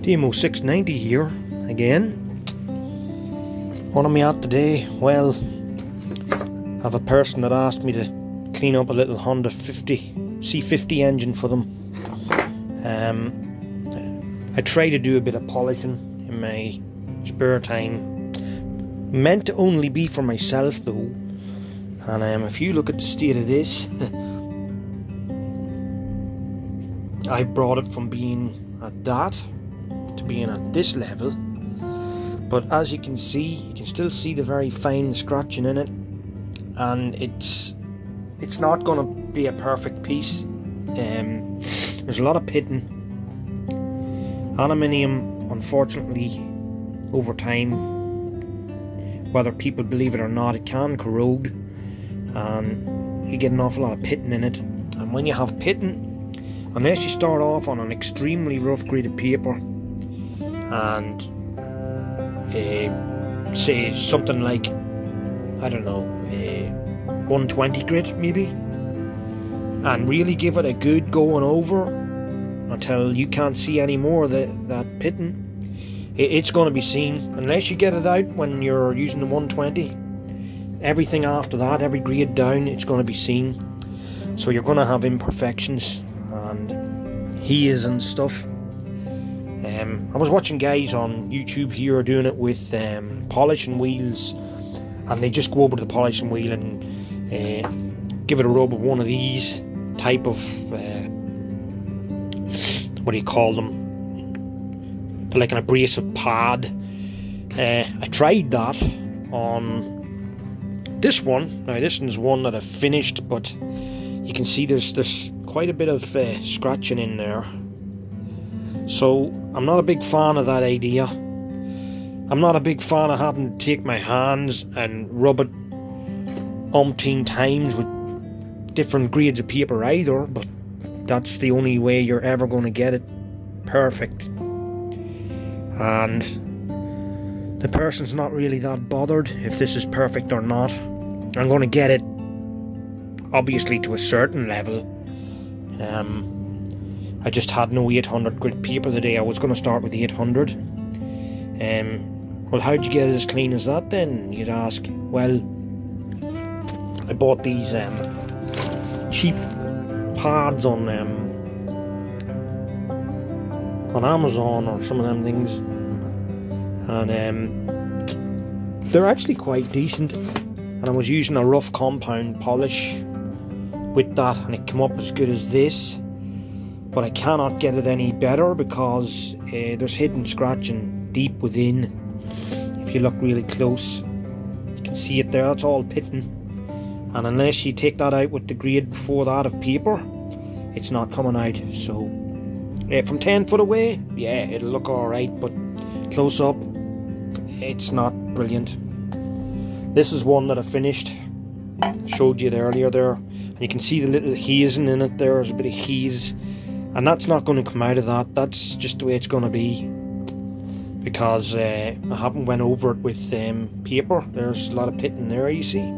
Damo690 here again. What am I at today? Well, I have a person that asked me to clean up a little Honda C50 engine for them. I try to do a bit of polishing in my spare time. Meant to only be for myself though. And if you look at the state of this, I brought it from being at that to being at this level. But as you can see, you can still see the very fine scratching in it, and it's not going to be a perfect piece. There's a lot of pitting. Aluminium, unfortunately, over time, whether people believe it or not, it can corrode, and you get an awful lot of pitting in it. And when you have pitting, unless you start off on an extremely rough grade of paper and say something like, I don't know, 120 grit maybe, and really give it a good going over until you can't see any more of that pitting, it's going to be seen. Unless you get it out when you're using the 120, everything after that, every grade down, it's going to be seen. So you're going to have imperfections and hees and stuff. I was watching guys on YouTube here doing it with polishing wheels, and they just go over to the polishing wheel and give it a rub of one of these type of what do you call them? They're like an abrasive pad. I tried that on this one. Now this one's one that I've finished, but you can see there's quite a bit of scratching in there. So I'm not a big fan of that idea. I'm not a big fan of having to take my hands and rub it umpteen times with different grades of paper either, but that's the only way you're ever going to get it perfect. And the person's not really that bothered if this is perfect or not. I'm going to get it obviously to a certain level. I just had no 800 grit paper the day I was going to start with the 800. Well, how'd you get it as clean as that then, you'd ask? Well, I bought these cheap pads on Amazon or some of them things, and they're actually quite decent. And I was using a rough compound polish with that, and it came up as good as this. But I cannot get it any better because there's hidden scratching deep within. If you look really close, you can see it there. That's all pitting, and unless you take that out with the grade before that of paper, it's not coming out. So from 10 foot away, yeah, it'll look alright, but close up, it's not brilliant. This is one that I finished, showed you earlier there, and you can see the little hazing in it. There's a bit of haze, and that's not going to come out of that. That's just the way it's going to be, because I haven't went over it with paper. There's a lot of pitting there, you see.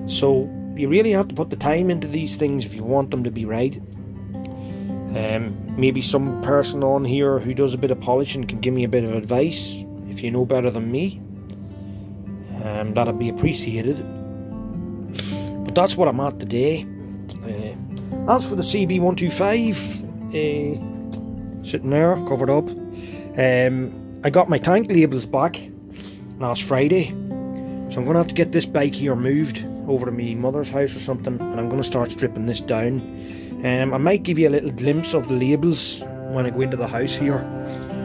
So you really have to put the time into these things if you want them to be right. Maybe some person on here who does a bit of polishing can give me a bit of advice if you know better than me. That'd be appreciated. But that's what I'm at today. As for the CB125, sitting there covered up, I got my tank labels back last Friday, so I'm going to have to get this bike here moved over to my mother's house or something, and I'm going to start stripping this down. I might give you a little glimpse of the labels when I go into the house here,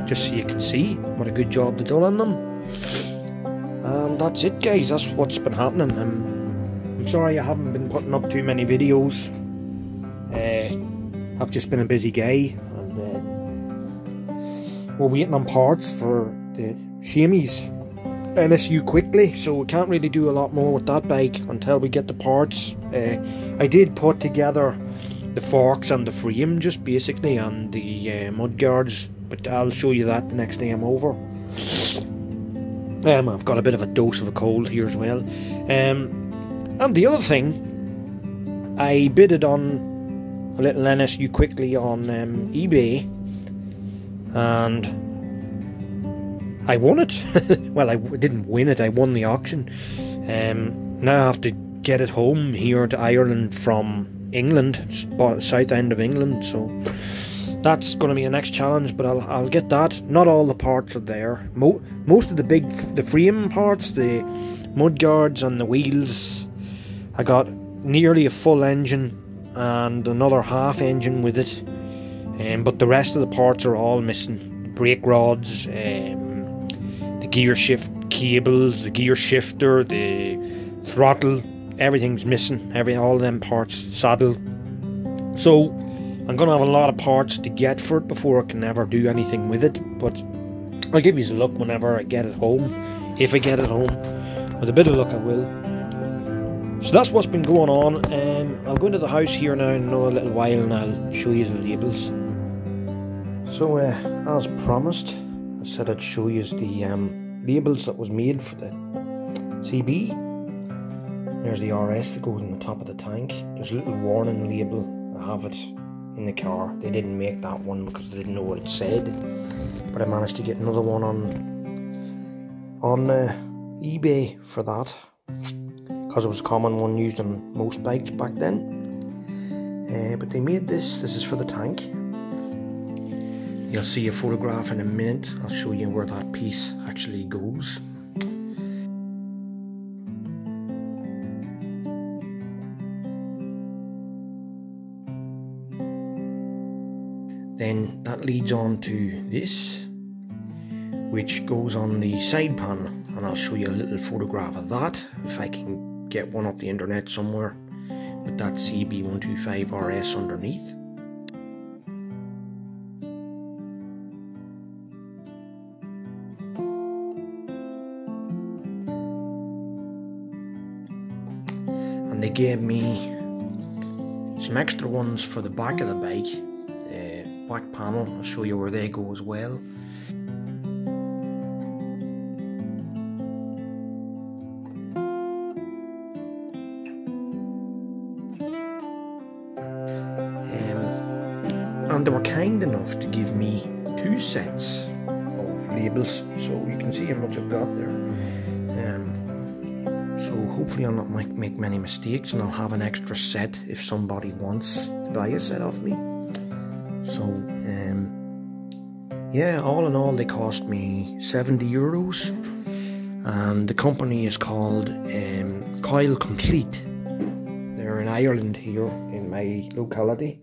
just so you can see what a good job they've done on them. And that's it, guys. That's what's been happening. I'm sorry I haven't been putting up too many videos. I've just been a busy guy, and we're waiting on parts for the Shamey's NSU quickly, so we can't really do a lot more with that bike until we get the parts. I did put together the forks and the frame, just basically, and the mudguards, but I'll show you that the next day I'm over. I've got a bit of a dose of a cold here as well. And the other thing, I bidded on a little NSU quickly on eBay, and I won it. Well, I didn't win it, I won the auction. Now I have to get it home here to Ireland from England, south end of England, so that's going to be the next challenge, but I'll get that. Not all the parts are there. Most of the frame parts, the mudguards and the wheels, I got nearly a full engine and another half engine with it, but the rest of the parts are all missing. The brake rods, the gear shift cables, the gear shifter, the throttle, everything's missing. All of them parts, saddle. So I'm gonna have a lot of parts to get for it before I can ever do anything with it, but I'll give you a look whenever I get it home, if I get it home. With a bit of luck I will. So that's what's been going on. I'll go into the house here now in another little while and I'll show you the labels. So as promised, I said I'd show you the labels that was made for the CB. There's the RS that goes on the top of the tank. There's a little warning label. I have it in the car. They didn't make that one because they didn't know what it said, but I managed to get another one on eBay for that, because it was a common one used on most bikes back then. But they made this is for the tank. You'll see a photograph in a minute. I'll show you where that piece actually goes. Then that leads on to this, which goes on the side panel, and I'll show you a little photograph of that if I can get one off the internet somewhere with that CB125 RS underneath. And they gave me some extra ones for the back of the bike. Back panel, I'll show you where they go as well. And they were kind enough to give me 2 sets of labels, so you can see how much I've got there. So hopefully I'll not make many mistakes, and I'll have an extra set if somebody wants to buy a set off me. So yeah, all in all they cost me €70, and the company is called Coyle Complete. They're in Ireland here in my locality,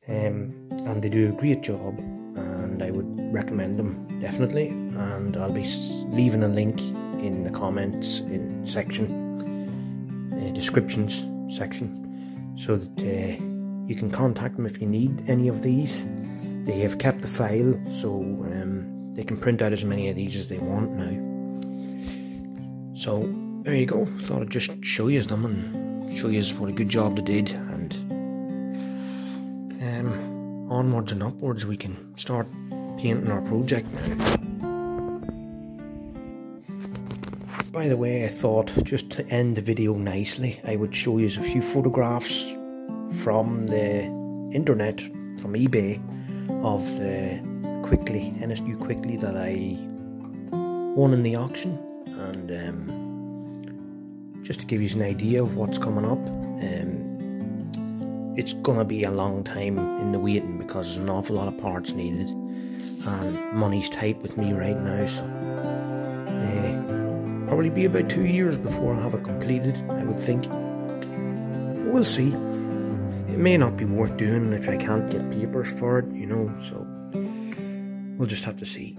and they do a great job, and I would recommend them definitely. And I'll be leaving a link in the comments in descriptions section, so that you can contact them if you need any of these. They have kept the file, so they can print out as many of these as they want now. So there you go. Thought I'd just show you them and show you what a good job they did, and onwards and upwards we can start painting our project now. By the way, I thought just to end the video nicely, I would show you a few photographs from the internet, from eBay, of the NSU Quickly that I won in the auction, and just to give you an idea of what's coming up. It's gonna be a long time in the waiting because there's an awful lot of parts needed, and money's tight with me right now, so probably be about 2 years before I have it completed, I would think. We'll see. It may not be worth doing if I can't get papers for it, you know, so we'll just have to see.